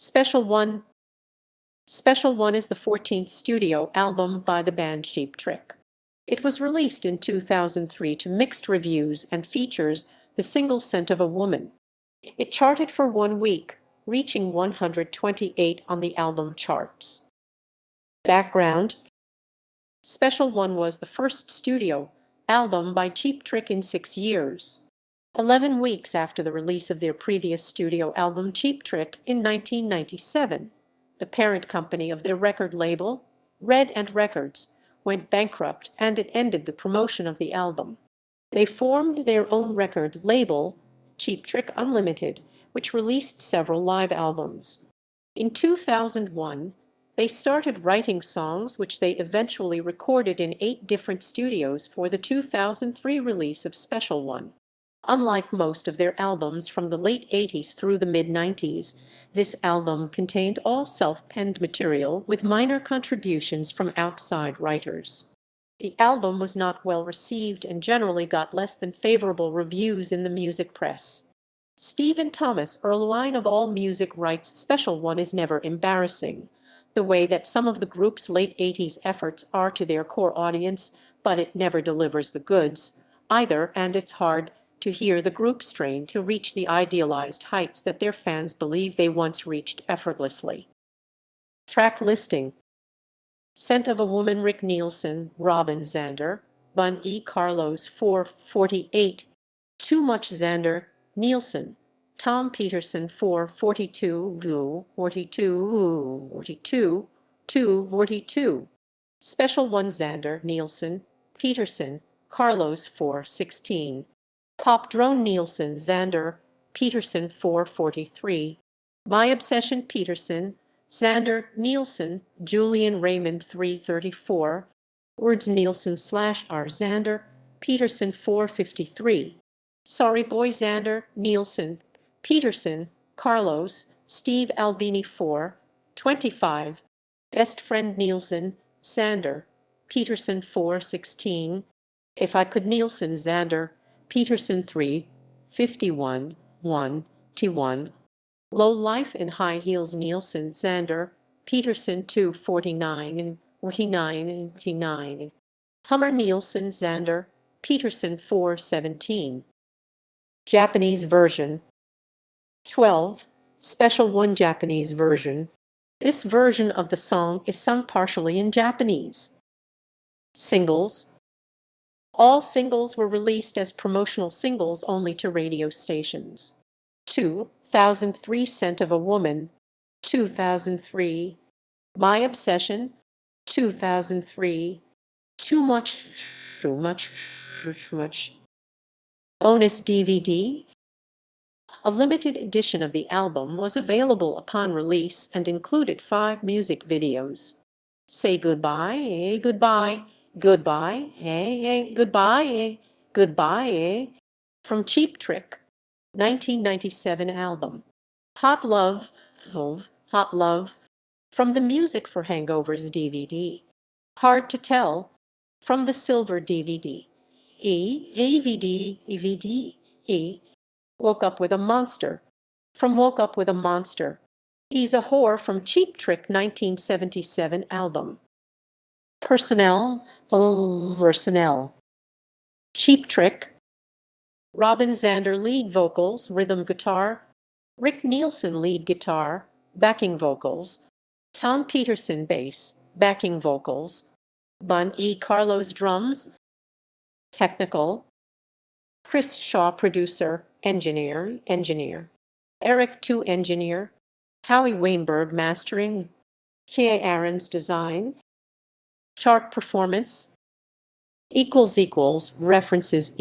Special One. Special One is the 14th studio album by the band Cheap Trick. It was released in 2003 to mixed reviews and features the single Scent of a Woman. It charted for 1 week, reaching 128 on the album charts. Background. Special One was the first studio album by Cheap Trick in 6 years. 11 weeks after the release of their previous studio album Cheap Trick in 1997, the parent company of their record label, Red Ant Records, went bankrupt and it ended the promotion of the album. They formed their own record label, Cheap Trick Unlimited, which released several live albums. In 2001, they started writing songs which they eventually recorded in 8 different studios for the 2003 release of Special One. Unlike most of their albums from the late 80s through the mid-90s, this album contained all self-penned material with minor contributions from outside writers. The album was not well received and generally got less than favorable reviews in the music press. Stephen Thomas Erlewine of AllMusic writes, Special One is never embarrassing, the way that some of the group's late 80s efforts are to their core audience, but it never delivers the goods either, and it's hard to hear the group strain to reach the idealized heights that their fans believe they once reached effortlessly. Track listing. Scent of a Woman, Rick Nielsen, Robin Zander, Bun E. Carlos 448, Too Much Zander, Nielsen, Tom Peterson 442, 242. Special One Zander, Nielsen, Peterson, Carlos 416. Pop Drone Nielsen, Zander, Peterson 443. My Obsession Peterson, Zander, Nielsen, Julian Raymond 334. Words Nielsen /R Zander, Peterson 453. Sorry Boy Zander, Nielsen, Peterson, Carlos, Steve Albini 425. Best Friend Nielsen, Zander, Peterson 416. If I Could Nielsen, Zander, Peterson 351, 1T1. Low Life in High Heels Nielsen, Zander, Peterson 249 49. Hummer Nielsen, Zander, Peterson 417. Japanese version. 12. Special One Japanese version. This version of the song is sung partially in Japanese. Singles. All singles were released as promotional singles only to radio stations. 2003 Scent of a Woman, 2003. My Obsession, 2003. Too Much. Bonus DVD. A limited edition of the album was available upon release and included 5 music videos. Say Goodbye, Goodbye, Goodbye, Goodbye, Goodbye, from Cheap Trick, 1997 album. Hot Love, Hot Love, from the Music for Hangovers DVD. Hard to Tell, from the Silver DVD. Woke Up with a Monster, from Woke Up with a Monster. He's a Whore, from Cheap Trick 1977 album. Personnel. Cheap Trick. Robin Zander lead vocals, rhythm guitar. Rick Nielsen lead guitar, backing vocals. Tom Peterson bass, backing vocals. Bun E. Carlos drums. Technical. Chris Shaw producer, engineer. Eric II engineer. Howie Weinberg mastering. K.A. Aaron's design. Chart performance. References.